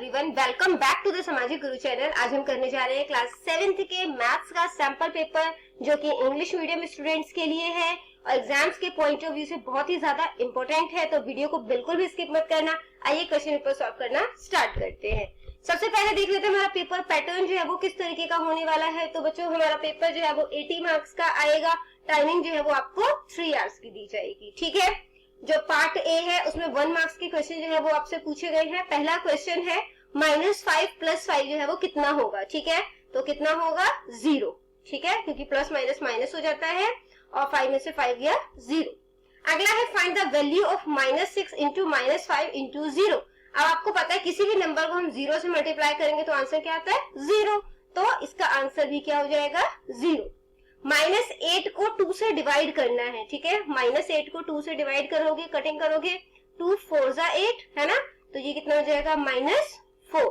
Everyone, welcome back to the Samajik Guru channel. आज हम करने जा रहे हैं क्लास 7th के मैथ्स का सैंपल पेपर, जो कि इंग्लिश मीडियम स्टूडेंट्स के लिए है और एग्जाम्स के पॉइंट ऑफ व्यू से बहुत ही ज्यादा इंपॉर्टेंट है। तो वीडियो को बिल्कुल भी स्किप मत करना। आइए क्वेश्चन पेपर सॉल्व करना स्टार्ट करते हैं। सबसे पहले देख लेते हैं हमारा पेपर पैटर्न जो है वो किस तरीके का होने वाला है। तो बच्चों, हमारा पेपर जो है वो 80 मार्क्स का आएगा। टाइमिंग जो है वो आपको 3 आवर्स की दी जाएगी। ठीक है, जो पार्ट ए है उसमें 1 मार्क्स के क्वेश्चन जो है वो आपसे पूछे गए हैं। पहला क्वेश्चन है -5 + 5 जो है वो कितना होगा। ठीक है, तो कितना होगा 0। ठीक है, क्योंकि प्लस माइनस माइनस हो जाता है और 5 में से 5 गया 0। अगला है फाइंड द वैल्यू ऑफ -6 × -5 × 0। अब आपको पता है किसी भी नंबर को हम 0 से मल्टीप्लाई करेंगे तो आंसर क्या आता है 0, तो इसका आंसर भी क्या हो जाएगा 0। -8 को 2 से डिवाइड करना है। ठीक है, -8 को 2 से डिवाइड करोगे, कटिंग करोगे, 2 4 = 8 है ना, तो ये कितना हो जाएगा -4।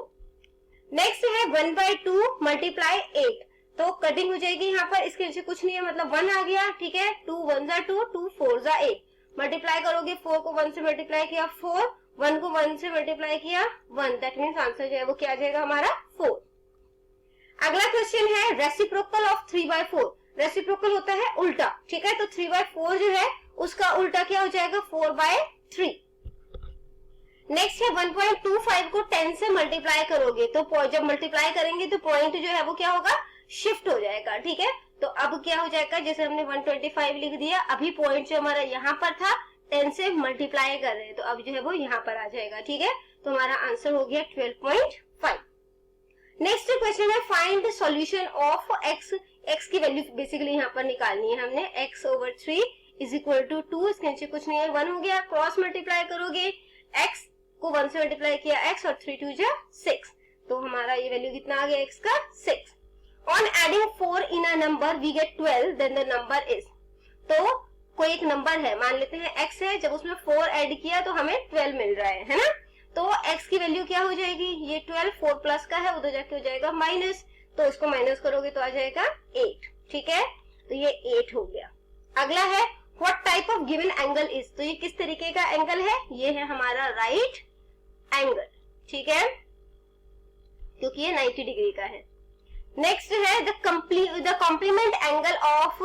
नेक्स्ट है 1/2 × 8, तो कटिंग हो जाएगी यहाँ पर, इसके नीचे कुछ नहीं है मतलब 1 आ गया। ठीक है, 2 1 = 2, 2 4 = 8, मल्टीप्लाई करोगे, 4 को 1 से मल्टीप्लाई किया 4, 1 को 1 से मल्टीप्लाई किया 1, दैट मीन्स आंसर जो है वो क्या आ जाएगा हमारा 4। अगला क्वेश्चन है रेसिप्रोकल ऑफ 3/4। रेसिप्रोकल होता है उल्टा। ठीक है, तो 3/4 जो है उसका उल्टा क्या हो जाएगा 4/3। नेक्स्ट है 1.25 को 10 से मल्टीप्लाई करोगे, तो जब मल्टीप्लाई करेंगे तो पॉइंट जो है वो क्या होगा शिफ्ट हो जाएगा। ठीक है, तो अब क्या हो जाएगा, जैसे हमने 125 लिख दिया, अभी पॉइंट जो हमारा यहाँ पर था 10 से मल्टीप्लाई कर रहे हैं, तो अब जो है वो यहाँ पर आ जाएगा। ठीक है, तो हमारा आंसर हो गया 12.5। नेक्स्ट क्वेश्चन है फाइंड सॉल्यूशन ऑफ x की वैल्यू बेसिकली यहाँ पर निकालनी है हमने। x/3 = 2, इसके नीचे कुछ नहीं है, 1 हो गया। क्रॉस मल्टीप्लाई करोगे, x को 1 से मल्टीप्लाई किया x और 3 2 = 6, तो हमारा ये वैल्यू कितना आ गया x का 6। On adding 4 in a number we get 12, then the number is. तो कोई एक नंबर है, मान लेते हैं x है, जब उसमें 4 ऐड किया तो हमें 12 मिल रहा है ना, तो x की वैल्यू क्या हो जाएगी, ये 12 4 प्लस का है, उधर जाके हो जाएगा माइनस, तो इसको माइनस करोगे तो आ जाएगा 8। ठीक है, तो ये 8 हो गया। अगला है what type of given angle is, तो ये किस तरीके का एंगल है, ये है हमारा राइट एंगल। ठीक है, क्योंकि ये 90 डिग्री का है। नेक्स्ट है the complement angle of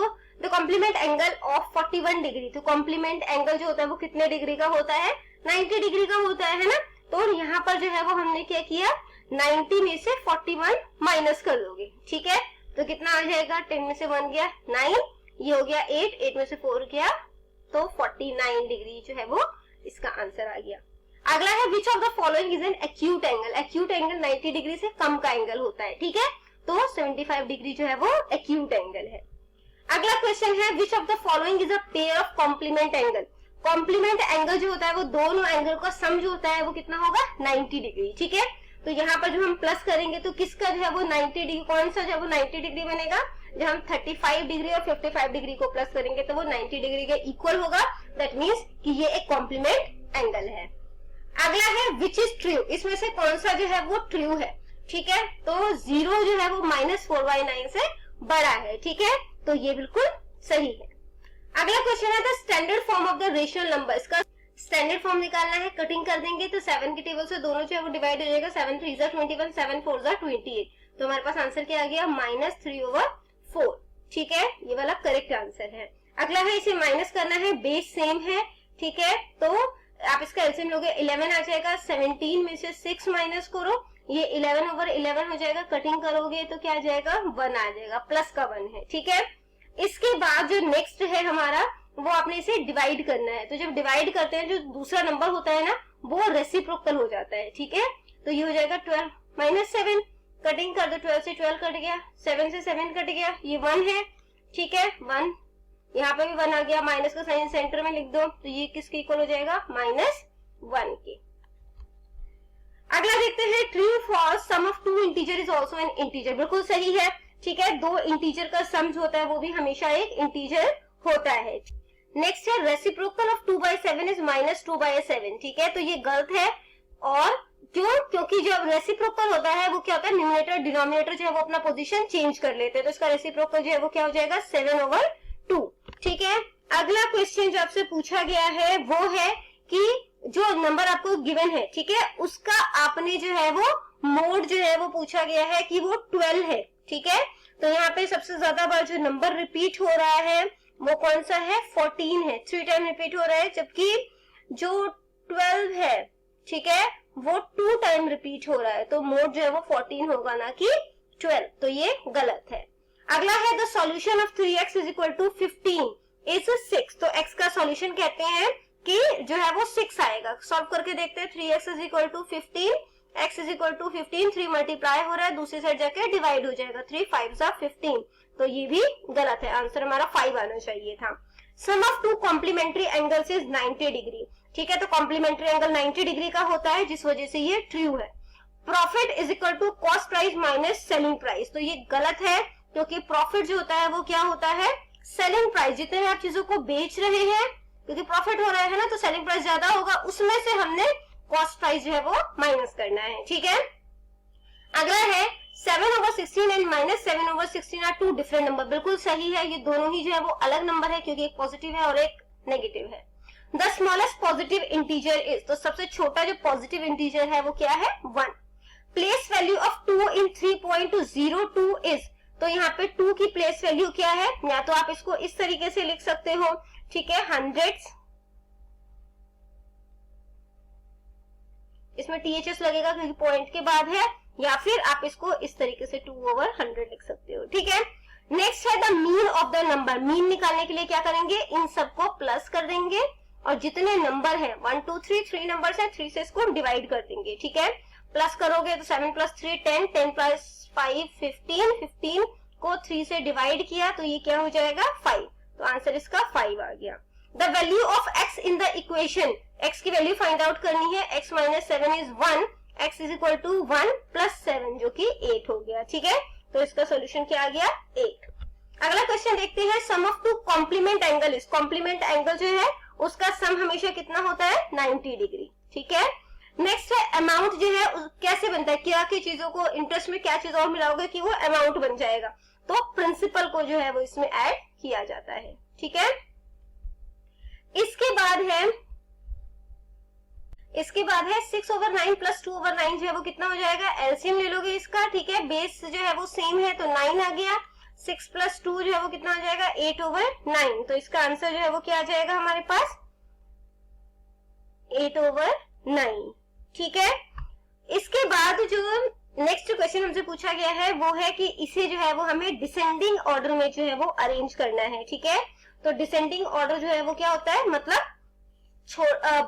41 degree. तो कॉम्प्लीमेंट एंगल जो होता है वो कितने डिग्री का होता है, 90 डिग्री का होता है ना। तो यहाँ पर जो है वो हमने क्या किया, 90 में से 41 माइनस कर दोगे। ठीक है, तो कितना आ जाएगा, 10 में से 1 गया 9, ये हो गया 8, 8 में से 4 गया, तो 49 डिग्री जो है वो इसका आंसर आ गया। अगला है which of the following is an acute angle. Acute angle 90 degree से कम का एंगल होता है। ठीक है, तो 75 डिग्री जो है वो एक्यूट एंगल है। अगला क्वेश्चन है which of the following is a pair of complement angle. Complement angle जो होता है वो दोनों एंगल का सम जो होता है वो कितना होगा 90 डिग्री। ठीक है, तो यहाँ पर जो हम प्लस करेंगे तो किसका जो है वो 90 डिग्री, कौन सा जो है वो 90 डिग्री बनेगा, जब हम 35 डिग्री और 55 डिग्री को प्लस करेंगे तो वो 90 डिग्री के इक्वल होगा। दैट मीन्स कि ये एक कॉम्प्लीमेंट एंगल है। अगला है विच इज ट्रू, इसमें से कौन सा जो है वो ट्रू है। ठीक है, तो 0 जो है वो -4/9 से बड़ा है। ठीक है, तो ये बिल्कुल सही है। अगला क्वेश्चन है the standard form of the rational number. इसका स्टैंडर्ड फॉर्म निकालना है, कटिंग कर देंगे तो 7 के टेबल से दोनों जो है वो डिवाइड हो जाएगा, 7 3 = 21, 7 4 = 28, तो हमारे पास आंसर क्या आ गया -3/4। ठीक है, ये वाला करेक्ट आंसर है। अगला है इसे माइनस करना है, बेस सेम है। ठीक है, तो आप इसका एलसीएम लोगे 11 आ जाएगा, 17 में से 6 माइनस करो, ये 11/11 हो जाएगा, कटिंग करोगे तो क्या आ जाएगा 1 आ जाएगा, प्लस का 1 है। ठीक है, इसके बाद जो नेक्स्ट है हमारा वो आपने इसे डिवाइड करना है। तो जब डिवाइड करते हैं जो दूसरा नंबर होता है ना वो रेसिप्रोकल हो जाता है। ठीक है, तो ये हो जाएगा 12 - 7, कटिंग कर दो, 12 से 12 कट गया, 7 से 7 कट गया, ये 1 है। ठीक है, 1 यहाँ पे भी 1 आ गया, माइनस का साइन सेंटर में लिख दो, तो ये किसके इक्वल हो जाएगा -1 के। अगला देखते हैं true false sum of 2 integer is also an integer. बिल्कुल सही है। ठीक है, 2 इंटीजर का सम जो होता है वो भी हमेशा एक इंटीजर होता है। नेक्स्ट है रेसिप्रोकल ऑफ 2/7 इज -2/7। ठीक है, तो ये गलत है। और क्यों, क्योंकि जब रेसिप्रोकल होता है वो क्या होता है, न्यूमरेटर डिनोमिनेटर जो है वो अपना पोजीशन चेंज कर लेते हैं, तो इसका रेसिप्रोकल जो है वो क्या हो जाएगा 7/2। ठीक है, अगला क्वेश्चन जो आपसे पूछा गया है वो है कि जो नंबर आपको गिवन है, ठीक है, उसका आपने जो है वो मोड जो है वो पूछा गया है कि वो 12 है, ठीक है। तो यहाँ पे सबसे ज्यादा बार जो नंबर रिपीट हो रहा है वो कौन सा है, 14 है, 3 टाइम रिपीट हो रहा है, जबकि जो 12 है, ठीक है, वो 2 टाइम रिपीट हो रहा है, तो मोड जो है वो 14 होगा ना कि 12, तो ये गलत है। अगला है the solution of 3x is equal to 15 is 6। तो x का सॉल्यूशन कहते हैं कि जो है वो 6 आएगा। सॉल्व करके देखते हैं, 3x is equal to 15, x is equal to 15, 3 multiply हो रहा है, दूसरी साइड जाके डिवाइड हो जाएगा, 3 5 15, तो ये भी गलत है, आंसर हमारा 5 आना चाहिए था। Sum of two complementary angles is 90 degree, ठीक है, तो कॉम्प्लीमेंट्री एंगल 90 डिग्री का होता है, जिस वजह से ये ट्रू है। Profit is equal to cost price minus selling price, तो ये गलत है, क्योंकि प्रॉफिट जो होता है वो क्या होता है, सेलिंग प्राइस। जितने आप चीजों को बेच रहे हैं, क्योंकि प्रॉफिट हो रहा है ना, तो सेलिंग प्राइस ज्यादा होगा, उसमें से हमने कॉस्ट प्राइस जो है वो माइनस करना है, ठीक है। अगला है 7/16 and -7/16 are two different number, बिल्कुल सही है, ये दोनों ही जो है वो अलग नंबर है, क्योंकि एक पॉजिटिव है और एक नेगेटिव है। The smallest positive integer is, तो सबसे छोटा जो पॉजिटिव इंटीजर है वो क्या है, 1। Place value of 2 in 3.02 is, तो यहाँ पे 2 की प्लेस वैल्यू क्या है, या तो आप इसको इस तरीके से लिख सकते हो, ठीक है, हंड्रेड्स, इसमें THS लगेगा क्योंकि पॉइंट के बाद है, या फिर आप इसको इस तरीके से 2/100 लिख सकते हो, ठीक है। नेक्स्ट है the mean of the number, mean निकालने के लिए क्या करेंगे, इन सबको प्लस कर देंगे, और जितने नंबर है 1 2 3 नंबर है, 3 से इसको डिवाइड कर देंगे, ठीक है। प्लस करोगे तो 7 + 3 10, 10 + 5 15, 15 को 3 से डिवाइड किया तो ये क्या हो जाएगा, 5, तो आंसर इसका 5 आ गया। The value of x in the equation, x की वैल्यू फाइंड आउट करनी है, x - 7 is 1, x is equal to 1 + 7 जो कि 8 हो गया, ठीक है, तो इसका सोल्यूशन क्या आ गया, 8। अगला क्वेश्चन देखते हैं, sum of two complement angle is, complement angle जो है उसका सम हमेशा कितना होता है, 90 डिग्री, ठीक है। नेक्स्ट है अमाउंट जो है कैसे बनता है, क्या की चीजों को इंटरेस्ट में क्या चीज और मिलाओगे कि वो अमाउंट बन जाएगा, तो प्रिंसिपल को जो है वो इसमें ऐड किया जाता है, ठीक है। इसके बाद है 6/9 + 2/9 जो है वो कितना हो जाएगा, एलसीएम ले लोगे इसका, ठीक है, बेस जो है वो सेम है तो 9 आ गया, 6 + 2 जो है वो कितना हो जाएगा, 8/9, तो इसका आंसर जो है वो क्या आ जाएगा हमारे पास, 8/9, ठीक है। इसके बाद जो नेक्स्ट क्वेश्चन हमसे पूछा गया है वो है कि इसे जो है वो हमें डिसेंडिंग ऑर्डर में जो है वो अरेंज करना है, ठीक है। तो डिसेंडिंग ऑर्डर जो है वो क्या होता है, मतलब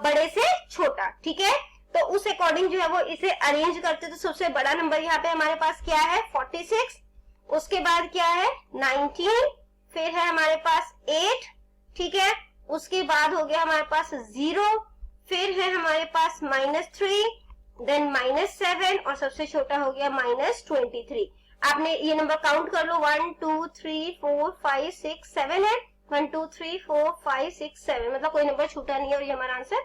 बड़े से छोटा, ठीक है, तो उस अकॉर्डिंग जो है वो इसे अरेंज करते, तो सबसे बड़ा नंबर यहाँ पे हमारे पास क्या है, 46, उसके बाद क्या है 19, फिर है हमारे पास 8, ठीक है, उसके बाद हो गया हमारे पास 0, फिर है हमारे पास -3, देन -7, और सबसे छोटा हो गया -23। आपने ये नंबर काउंट कर लो, 1 2 3 4 5 6 7 है, 1 2 3 4 5 6 7, मतलब कोई नंबर छूटा नहीं है, और ये हमारा आंसर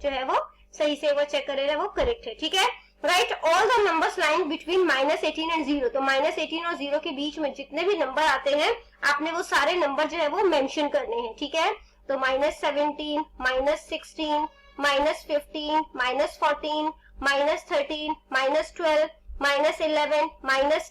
जो है वो सही से वो चेक करेगा वो करेक्ट है, ठीक है। Right all the numbers lying between -18 and 0, तो -18 और 0 के बीच में जितने भी नंबर आते हैं आपने वो सारे नंबर जो है वो मेंशन करने हैं, ठीक है। तो -17, -16, -15, -14, -13, -12, -11, -10,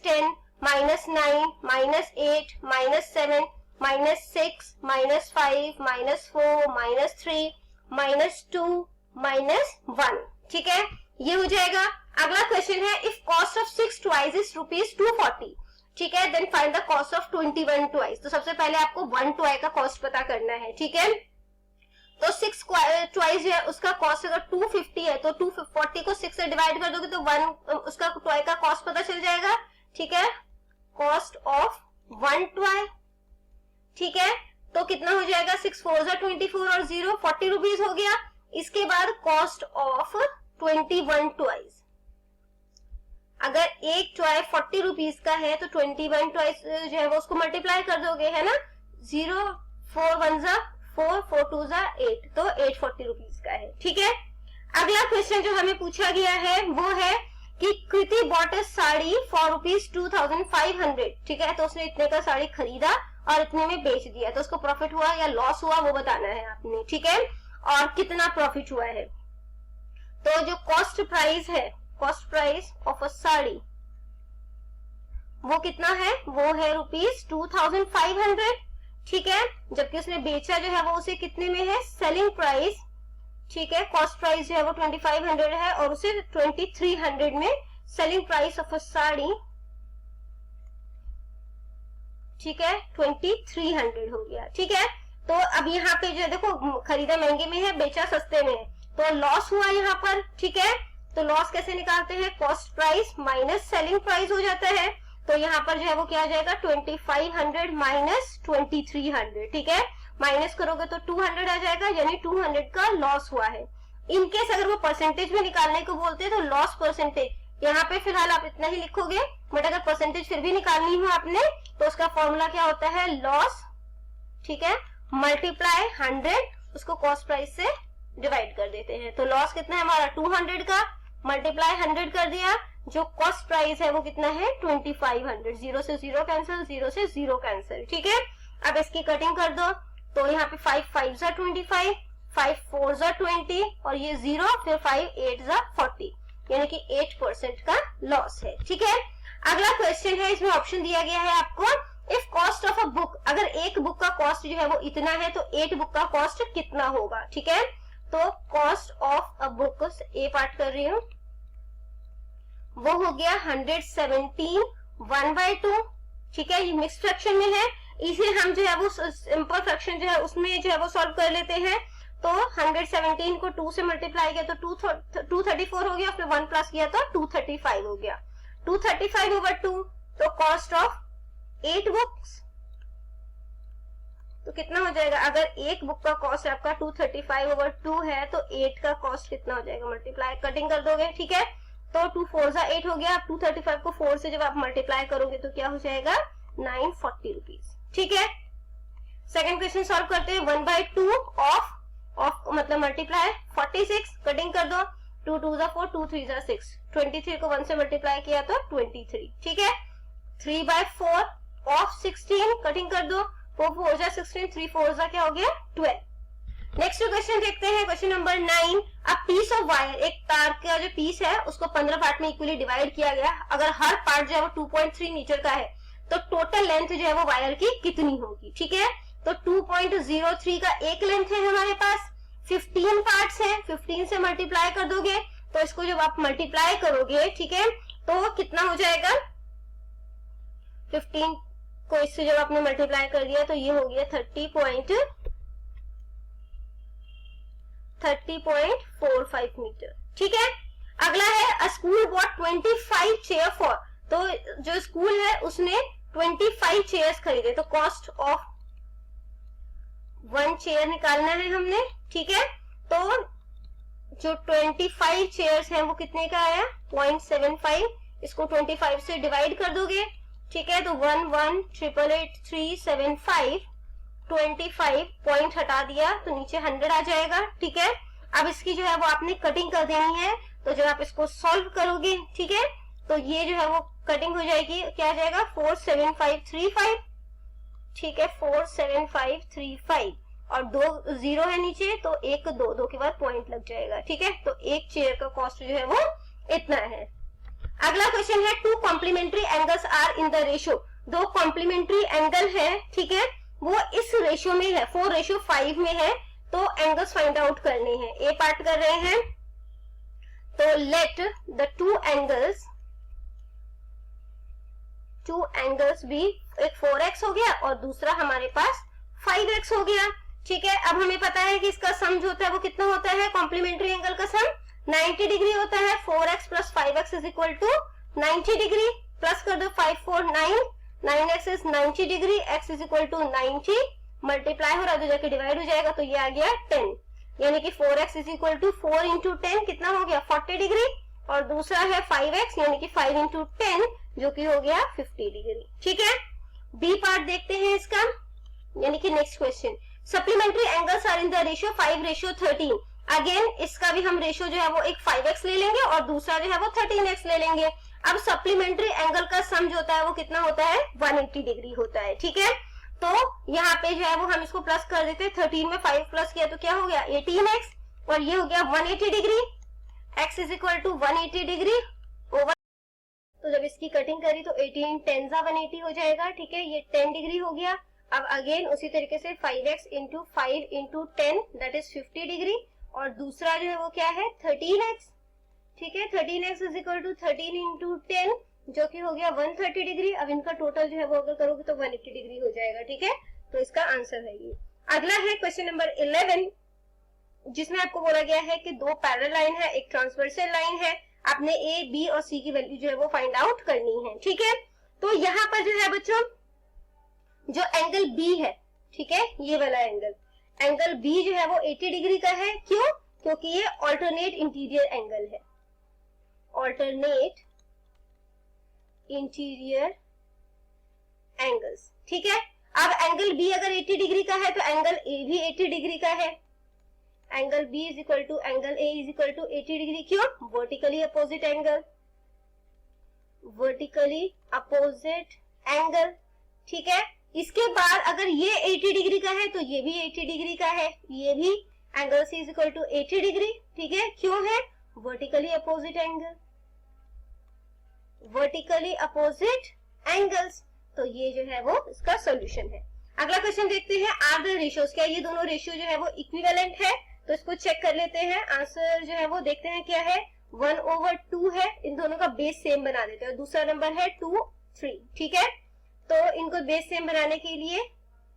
-9, -8, -7, -6, -5, -4, -3, -2, -1, ठीक है, ये हो जाएगा। अगला क्वेश्चन है, if cost of 6 twice is ₹240, ठीक है, then find the cost of 21 twice. तो सबसे पहले आपको 1 ट्वाई का कॉस्ट पता करना है, ठीक है। तो 6 ट्वाइस है उसका कॉस्ट अगर 250 है, तो 240 को 6 से डिवाइड कर दोगे तो 1 उसका ट्वाई का कॉस्ट पता चल जाएगा, ठीक है, कॉस्ट ऑफ 1 ट्वाई, ठीक है, तो कितना हो जाएगा, 6 4 24 और 0 40 रुपीज हो गया। इसके बाद कॉस्ट ऑफ 21 ट्वाइस, अगर एक ट्वाई 40 रुपीज का है तो 21 ट्वाइस जो है वो उसको मल्टीप्लाई कर दोगे, है ना, 0 4 1 4 4 2 8, तो 840 रुपीज का है, ठीक है। अगला क्वेश्चन जो हमें पूछा गया है वो है कि कृति बॉट अ साड़ी फॉर ₹2500, ठीक है, तो उसने इतने का साड़ी खरीदा और इतने में बेच दिया, तो उसको प्रॉफिट हुआ या लॉस हुआ वो बताना है आपने, ठीक है, और कितना प्रॉफिट हुआ है। तो जो कॉस्ट प्राइस है, cost price of a sari वो कितना है, वो है ₹2500, ठीक है। जबकि उसने बेचा जो है वो उसे कितने में है, सेलिंग प्राइस, ठीक है। कॉस्ट प्राइस जो है वो 2500 है और उसे 2300 में selling price of a sari, ठीक है, 2300 हो गया, ठीक है। तो अब यहाँ पे जो है देखो, खरीदा महंगे में है, बेचा सस्ते में है, तो लॉस हुआ यहाँ पर, ठीक है। तो लॉस कैसे निकालते हैं, cost price minus selling price हो जाता है। तो यहाँ पर जो है वो क्या आ जाएगा, 2500 माइनस 2300, ठीक है। माइनस करोगे तो 200 आ जाएगा, यानी 200 का लॉस हुआ है। इनकेस अगर वो परसेंटेज में निकालने को बोलते हैं तो लॉस परसेंटेज, यहाँ पे फिलहाल आप इतना ही लिखोगे, बट अगर परसेंटेज फिर भी निकालनी हो आपने तो उसका फॉर्मूला क्या होता है, लॉस, ठीक है, मल्टीप्लाई 100, उसको कॉस्ट प्राइस से डिवाइड कर देते हैं। तो लॉस कितना है हमारा 200 का, मल्टीप्लाई 100 कर दिया, जो कॉस्ट प्राइस है वो कितना है 2500, 0 से 0 कैंसिल, 0 से 0 कैंसिल, ठीक है। अब इसकी कटिंग कर दो, तो यहाँ पे 5 5 जा 25, 5 4 जा 20 और ये 0, फिर 5 8 जा 40, यानी कि 8% का लॉस है, ठीक है। अगला क्वेश्चन है, इसमें ऑप्शन दिया गया है आपको, if cost of a book, अगर एक बुक का कॉस्ट जो है वो इतना है तो 8 बुक का कॉस्ट कितना होगा, ठीक है। तो cost of a book, A part कर रही हूं, वो हो गया 117 1/2, ठीक है। ये मिक्स फ्रैक्शन में है, इसे हम जो है वो सिंपल फ्रैक्शन जो है उसमें जो है वो सॉल्व कर लेते हैं। तो 117 को 2 से मल्टीप्लाई किया तो 234 हो गया, फिर 1 प्लस किया तो 235 हो गया, 235/2। तो कॉस्ट ऑफ 8 बुक्स तो कितना हो जाएगा, अगर एक बुक का कॉस्ट आपका 235/2 है तो 8 का कॉस्ट कितना हो जाएगा, मल्टीप्लाई कटिंग कर दोगे, ठीक है। तो 2 4 जा 8 हो गया, 235 को 4 से जब आप मल्टीप्लाई करोगे तो क्या हो जाएगा 940 रुपीज, ठीक है। सेकंड क्वेश्चन सॉल्व करते हैं, 1/2 ऑफ मतलब मल्टीप्लाई 46, कटिंग कर दो, 2 2 जा 4, 2 3 जा 6, 23 को 1 से मल्टीप्लाई किया तो 23, ठीक है। 3/4 ऑफ 16, कटिंग कर दो, 4 4 जा 16, 3 4 जा क्या हो गया 12। नेक्स्ट क्वेश्चन देखते हैं, क्वेश्चन नंबर 9। अब पीस ऑफ वायर, एक तार का जो पीस है उसको 15 पार्ट में इक्वली डिवाइड किया गया, अगर हर पार्ट जो है वो 2.3 मीटर का है तो टोटल लेंथ जो है वो वायर की कितनी होगी, ठीक है। तो 2.03 का एक लेंथ है हमारे पास, 15 पार्ट्स है, 15 से मल्टीप्लाई कर दोगे तो इसको जब आप मल्टीप्लाई करोगे, ठीक है, तो कितना हो जाएगा, 15 को इससे जब आपने मल्टीप्लाई कर दिया तो ये हो गया 30.45 मीटर, ठीक है। अगला है, a school bought 25 chair for, तो जो स्कूल है उसने 25 चेयर्स खरीदे, तो कॉस्ट ऑफ 1 चेयर निकालना है हमने, ठीक है। तो जो 25 चेयर्स हैं वो कितने का आया 0.75, इसको 25 से डिवाइड कर दोगे, ठीक है। तो 118888375, 25 पॉइंट हटा दिया तो नीचे 100 आ जाएगा, ठीक है। अब इसकी जो है वो आपने कटिंग कर देनी है, तो जब आप इसको सॉल्व करोगे, ठीक है, तो ये जो है वो कटिंग हो जाएगी, क्या आ जाएगा 47535, ठीक है, 47535 और 2 0 है नीचे तो 1 2 2 के बाद पॉइंट लग जाएगा, ठीक है। तो एक चेयर का कॉस्ट जो है वो इतना है। अगला क्वेश्चन है, 2 complementary angles are in the ratio, 2 complementary angle है, ठीक है, वो इस रेशियो में है, 4:5 में है, तो एंगल्स फाइंड आउट करने हैं। ए पार्ट कर रहे हैं, तो लेट द 2 एंगल्स भी, एक 4x हो गया और दूसरा हमारे पास 5x हो गया, ठीक है। अब हमें पता है कि इसका सम जो होता है वो कितना होता है, कॉम्प्लीमेंट्री एंगल का सम 90 डिग्री होता है, 4x plus 5x is equal to 90 degree, plus कर दो 5 4 9, 9x is 90 degree, x is equal to 90, multiply हो रहा है तो जाके डिवाइड हो जाएगा, तो ये आ गया 10, यानी कि 4x is equal to 4 into 10 कितना हो गया 40 डिग्री, और दूसरा है 5x यानी कि 5 इंटू 10 जो कि हो गया 50 डिग्री, ठीक है। बी पार्ट देखते हैं इसका, यानी कि next question, supplementary angles are in the ratio 5:13, again इसका भी हम रेशियो जो है वो एक 5x ले लेंगे और दूसरा जो है वो 13x ले लेंगे। अब सप्लीमेंट्री एंगल का सम जो होता है वो कितना होता है 180 डिग्री होता है, ठीक है। तो यहाँ पे जो है वो हम इसको प्लस कर देते हैं, 13 में 5 प्लस किया तो क्या हो गया 18x और ये हो गया 180 degree. x is equal to 180 degree over, तो जब इसकी कटिंग करी तो 18 10 180 हो जाएगा, ठीक है, ये 10 डिग्री हो गया। अब अगेन उसी तरीके से 5x into 5 into 10 that is 50 degree, और दूसरा जो है वो क्या है 13x, ठीक है, 13x is equal to 13 into 10 जो कि हो गया 130 डिग्री। अब इनका टोटल जो है वो अगर करोगे तो 180 डिग्री हो जाएगा, ठीक है, तो इसका आंसर है ये। अगला है क्वेश्चन नंबर 11, जिसमें आपको बोला गया है कि दो पैरेलल लाइन है, एक ट्रांसवर्सल लाइन है, आपने ए बी और सी की वैल्यू जो है वो फाइंड आउट करनी है, ठीक है। तो यहाँ पर जो है बच्चों जो एंगल बी है, ठीक है, ये वाला एंगल बी जो है वो 80 डिग्री का है। क्यों? क्योंकि ये ऑल्टरनेट इंटीरियर एंगल है, ऑल्टरनेट इंटीरियर एंगल्स, ठीक है। अब एंगल बी अगर 80 डिग्री का है तो एंगल ए भी 80 डिग्री का है। Angle B is equal to angle A is equal to 80 degree. क्यों? Vertically opposite angle, vertically opposite angle, ठीक है। इसके बाद अगर ये 80 डिग्री का है तो ये भी 80 डिग्री का है, ये भी angle C is equal to 80 degree, ठीक है। क्यों है? Vertically opposite angle, vertically opposite angles, तो ये जो है वो इसका सोल्यूशन है। अगला क्वेश्चन देखते हैं, आर द रेशियोज, क्या ये दोनों रेशियो जो है वो इक्विवेलेंट है? तो इसको चेक कर लेते हैं। आंसर जो है वो देखते हैं क्या है, 1/2 है, इन दोनों का बेस सेम बना देते हैं। दूसरा नंबर है 2 3, ठीक है। तो इनको बेस सेम बनाने के लिए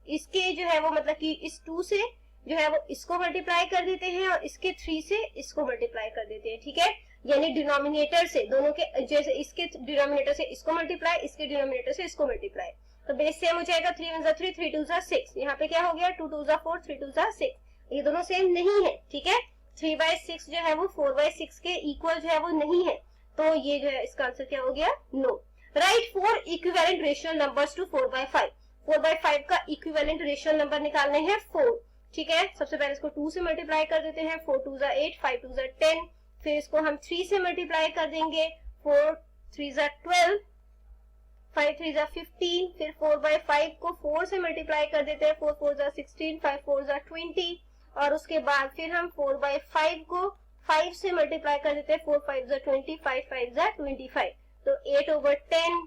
इसके जो है वो मतलब कि इस 2 से जो है वो इसको मल्टीप्लाई कर देते हैं और इसके 3 से इसको मल्टीप्लाई कर देते हैं, ठीक है। यानी डिनोमिनेटर से दोनों के, जैसे इसके डिनोमिनेटर से इसको मल्टीप्लाई, इसके डिनोमिनेटर से इसको मल्टीप्लाई, तो बेस सेम हो जाएगा। 3 1 3, 3 2 6, यहाँ पे क्या हो गया 2 2 4, 3 2 6, ये दोनों सेम नहीं है, ठीक है। 3/6 जो है वो 4/6 के इक्वल जो है वो नहीं है, तो ये जो है इसका आंसर क्या हो गया, no. Write 4 equivalent rational numbers to 4/5, 4/5 का इक्विवेलेंट रेशियल नंबर निकालने हैं 4, ठीक है। सबसे पहले इसको 2 से मल्टीप्लाई कर देते हैं, 4 2 8, 5 2 10, फिर इसको हम 3 से मल्टीप्लाई कर देंगे, 4 3 12, 5 3 15, फिर 4/5 को 4 से मल्टीप्लाई कर देते हैं, 4 4 16, 5 4 20, और उसके बाद फिर हम 4/5 को 5 से मल्टीप्लाई कर देते हैं, 4 5 20, 5 5 25, तो 8/10,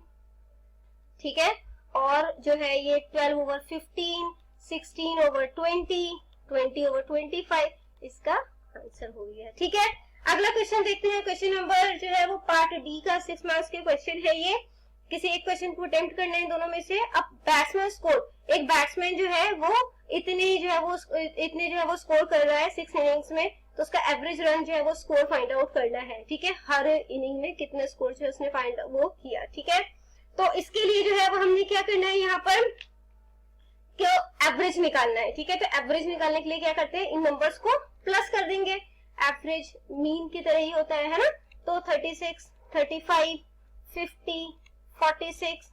ठीक है। और जो है ये 12/15, 16/20, 20/25 इसका आंसर हो गया, ठीक है। अगला क्वेश्चन देखते हैं, क्वेश्चन नंबर जो है वो पार्ट डी का 6 मार्क्स के क्वेश्चन है। ये किसी एक क्वेश्चन को अटेम्प्ट करना है दोनों में से। अब बैट्समैन स्कोर, एक बैट्समैन जो है वो इतने जो है वो स्कोर कर रहा है 6 इनिंग्स में, तो उसका एवरेज रन जो है वो स्कोर फाइंड आउट करना है, ठीक है। हर इनिंग में कितने स्कोर जो है उसने फाइंड वो किया, ठीक है। तो इसके लिए जो है वो हमने क्या करना है, यहाँ पर क्यों एवरेज निकालना है, ठीक है। तो एवरेज निकालने के लिए क्या करते हैं, इन नंबर्स को प्लस कर देंगे, एवरेज मीन की तरह ही होता है ना। तो 36 35 50 46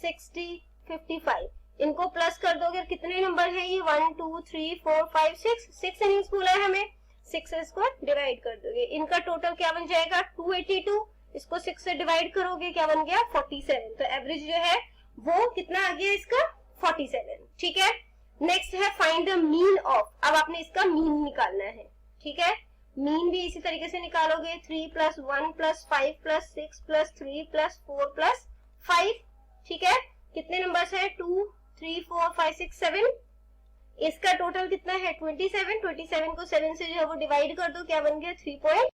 60 55 इनको प्लस कर दोगे, कितने नंबर है ये 1 2 3 4 5 6 इनिंग्स बोला है हमें, 6 से इसको डिवाइड कर दोगे, इनका टोटल क्या बन जाएगा 282, इसको 6 से डिवाइड करोगे क्या बन गया 47, तो एवरेज जो है वो कितना आ गया इसका 47, ठीक है। नेक्स्ट है फाइंड द मीन ऑफ, अब आपने इसका मीन निकालना है, ठीक है। मीन भी इसी तरीके से निकालोगे, 3 + 1 + 5 + 6 + 3 + 4 + 5, ठीक है। कितने नंबर्स है 2 3 4 5 6 7, इसका टोटल कितना है 27, 27 को 7 से जो है वो डिवाइड कर दो, क्या बन गया 3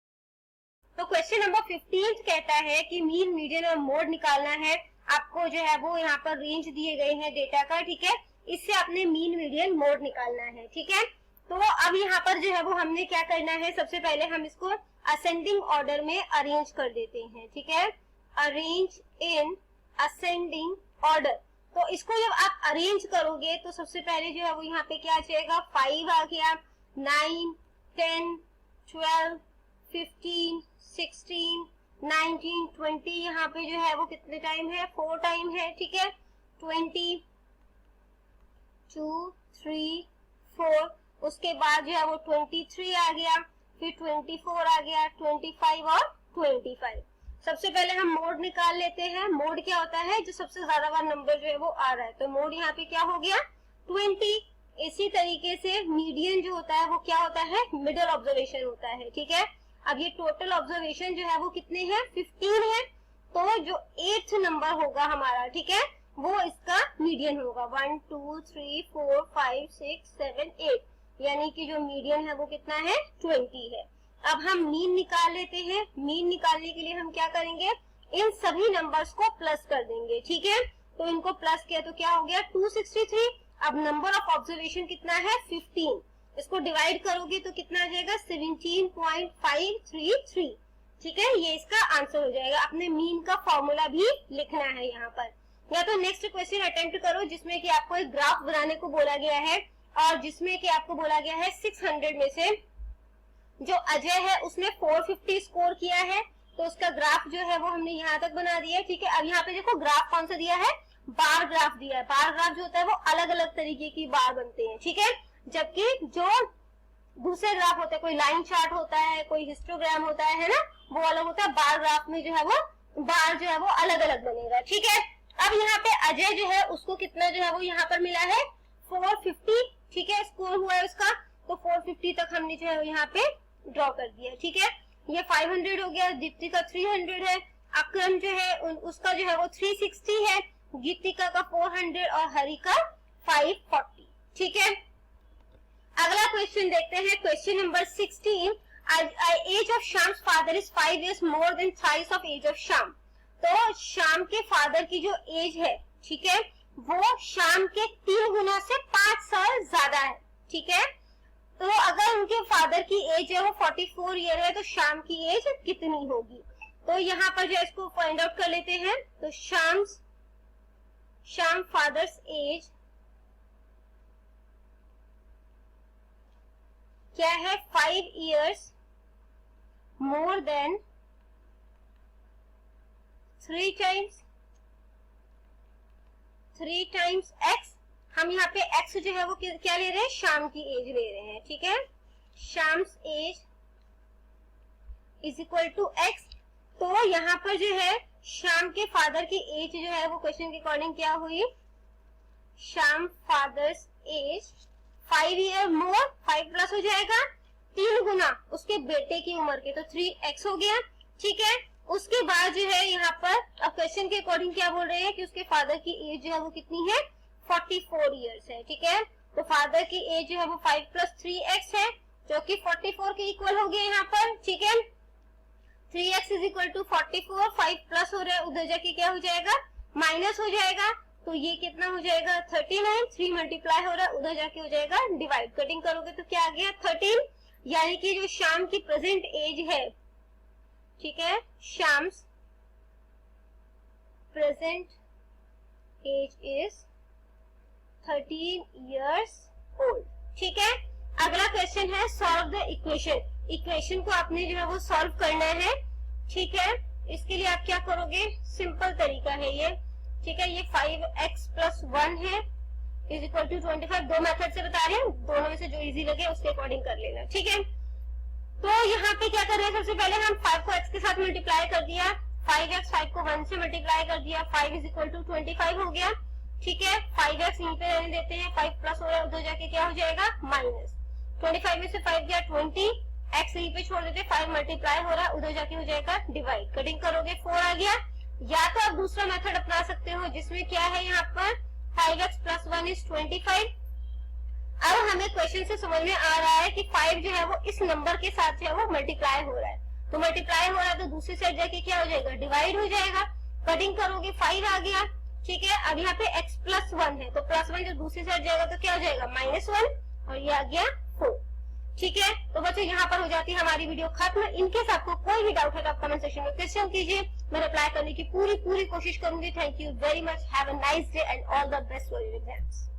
तो क्वेश्चन नंबर 15 कहता है कि मीन मीडियन और मोड निकालना है। आपको जो है वो यहाँ पर रेंज दिए गए हैं डेटा का, ठीक है। इससे आपने मीन मीडियन मोड निकालना है, ठीक है। तो अब यहाँ पर जो है वो हमने क्या करना है, सबसे पहले हम इसको असेंडिंग ऑर्डर में अरेंज कर देते हैं, ठीक है। अरेंज इन असेंडिंग ऑर्डर, तो इसको जब आप अरेंज करोगे तो सबसे पहले जो है वो यहाँ पे क्या आ जाएगा 5 आ गया, 9 10 12 15 16 19 20, यहाँ पे जो है वो कितने टाइम है 4 टाइम है, ठीक है। 20 2 3 4, उसके बाद जो है वो 23 आ गया, फिर 24 आ गया, 25 और 25। सबसे पहले हम मोड निकाल लेते हैं। मोड क्या होता है, जो सबसे ज्यादा बार नंबर जो है वो आ रहा है, तो मोड यहाँ पे क्या हो गया 20। इसी तरीके से मीडियन जो होता है वो क्या होता है, मिडल ऑब्जर्वेशन होता है, ठीक है। अब ये टोटल ऑब्जर्वेशन जो है वो कितने हैं, 15 है। तो जो 8th नंबर होगा हमारा, ठीक है, वो इसका मीडियन होगा। 1 2 3 4 5 6 7 8, यानी कि जो मीडियन है वो कितना है, 20 है। अब हम मीन निकाल लेते हैं। मीन निकालने के लिए हम क्या करेंगे, इन सभी नंबर्स को प्लस कर देंगे, ठीक है। तो इनको प्लस किया तो क्या हो गया, 263। अब नंबर ऑफ ऑब्जर्वेशन कितना है, 15। इसको डिवाइड करोगे तो कितना आ जाएगा, 17.533, ठीक है। ये इसका आंसर हो जाएगा। अपने मीन का फॉर्मूला भी लिखना है यहाँ पर। या तो नेक्स्ट क्वेश्चन अटेम्प्ट करो जिसमें कि आपको एक ग्राफ बनाने को बोला गया है और जिसमें कि आपको बोला गया है 600 में से जो अजय है उसने 450 स्कोर किया है, तो उसका ग्राफ जो है वो हमने यहाँ तक बना दिया है, ठीक है। अब यहाँ पे देखो ग्राफ कौन सा दिया है, बार ग्राफ दिया है। बार ग्राफ जो होता है वो अलग अलग तरीके की बार बनते हैं, ठीक है। जबकि जो दूसरे ग्राफ होते हैं, कोई लाइन चार्ट होता है, कोई हिस्टोग्राम होता है ना, वो अलग होता है। बार ग्राफ में जो है वो बार जो है वो अलग अलग बनेगा, ठीक है। अब यहाँ पे अजय जो है उसको कितना जो है वो यहाँ पर मिला है 450, ठीक है, स्कोर हुआ है उसका। तो 450 तक हमने जो है यहाँ पे ड्रॉ कर दिया, ठीक है। ये 500 हो गया, दीप्ति का 300 है, अक्रम जो है उसका जो है वो 360 है, गीतिका का 400 और हरि का 540, ठीक है। अगला क्वेश्चन देखते हैं, question number 16। Age of Shyam father is 5 years more than thrice of age of Shyam. तो श्याम के फादर की जो एज है, ठीक है, वो श्याम के 3 गुना से 5 साल ज्यादा है, ठीक है। तो अगर उनके फादर की एज है वो 44 ईयर है, तो श्याम की एज कितनी होगी। तो यहाँ पर जो इसको फाइंड आउट कर लेते हैं। तो श्याम फादर्स एज क्या है, 5 years more then 3 times x। हम यहाँ पे x जो है वो क्या ले रहे हैं, श्याम की एज ले रहे हैं, ठीक है। Shyam's age is equal to x। तो यहाँ पर जो है श्याम के फादर की एज जो है वो क्वेश्चन के अकॉर्डिंग क्या हुई, श्याम फादर्स एज 5 year मोर, 5 प्लस हो जाएगा 3 गुना उसके बेटे की उम्र के, तो 3x हो गया, ठीक है। उसके बाद जो है यहाँ पर अब क्वेश्चन के अकॉर्डिंग क्या बोल रहे हैं कि उसके फादर की एज जो है वो कितनी है, 44 years है, ठीक है। तो फादर की एज जो है वो 5 + 3x है, जो कि 44 के इक्वल हो गया यहाँ पर, ठीक है। 3x is equal to 44, 5 plus हो रहा है, उधर जाके क्या हो जाएगा, माइनस हो जाएगा। तो ये कितना हो जाएगा, 39। 3 मल्टीप्लाई हो रहा है, उधर जाके हो जाएगा डिवाइड। कटिंग करोगे तो क्या आ गया, 13। यानी कि जो श्याम की प्रेजेंट एज है, ठीक है, Shyam's present age is 13 years old, ठीक है। अगला क्वेश्चन है सॉल्व द इक्वेशन। इक्वेशन को आपने जो है वो सॉल्व करना है, ठीक है। इसके लिए आप क्या करोगे, सिंपल तरीका है ये, ठीक है। ये 5x + 1 है इज इक्वल टू 25। दो मेथड से बता रहे हैं, दोनों में से जो इजी लगे उसके अकॉर्डिंग कर लेना, ठीक है। तो यहाँ पे क्या कर रहे हैं, सबसे पहले हम 5 को x के साथ मल्टीप्लाई कर दिया, 5x 5 को 1 से मल्टीप्लाई कर दिया, 5 इज इक्वल टू 25 हो गया, ठीक है। 5x यहीं पे रहने देते हैं, 5 प्लस हो रहा है, उधर जाके क्या हो जाएगा, माइनस। 25 में से 5 गया 20, x यहीं पे छोड़ देते, 5 मल्टीप्लाई हो रहा है, उधर जाके हो जाएगा डिवाइड। कटिंग करोगे 4 आ गया। या तो आप दूसरा मेथड अपना सकते हो जिसमें क्या है, यहाँ पर 5x + 1 इज 25। अब हमें क्वेश्चन से समझ में आ रहा है कि 5 जो है वो इस नंबर के साथ जो है वो मल्टीप्लाई हो रहा है, तो मल्टीप्लाई हो रहा है तो दूसरी साइड जाके क्या हो जाएगा, डिवाइड हो जाएगा। कटिंग करोगे 5 आ गया, ठीक है। अब यहाँ पे x + 1 है, तो +1 जो दूसरी साइड जाएगा तो क्या हो जाएगा, -1, और ये आ गया 4, ठीक है। तो बच्चों यहाँ पर हो जाती है हमारी वीडियो खत्म। इनकेस आपको कोई भी डाउट है तो आप कमेंट सेक्शन में क्वेश्चन कीजिए, मैं रिप्लाई करने की पूरी कोशिश करूंगी। Thank you very much, have a nice day and all the best for your exams.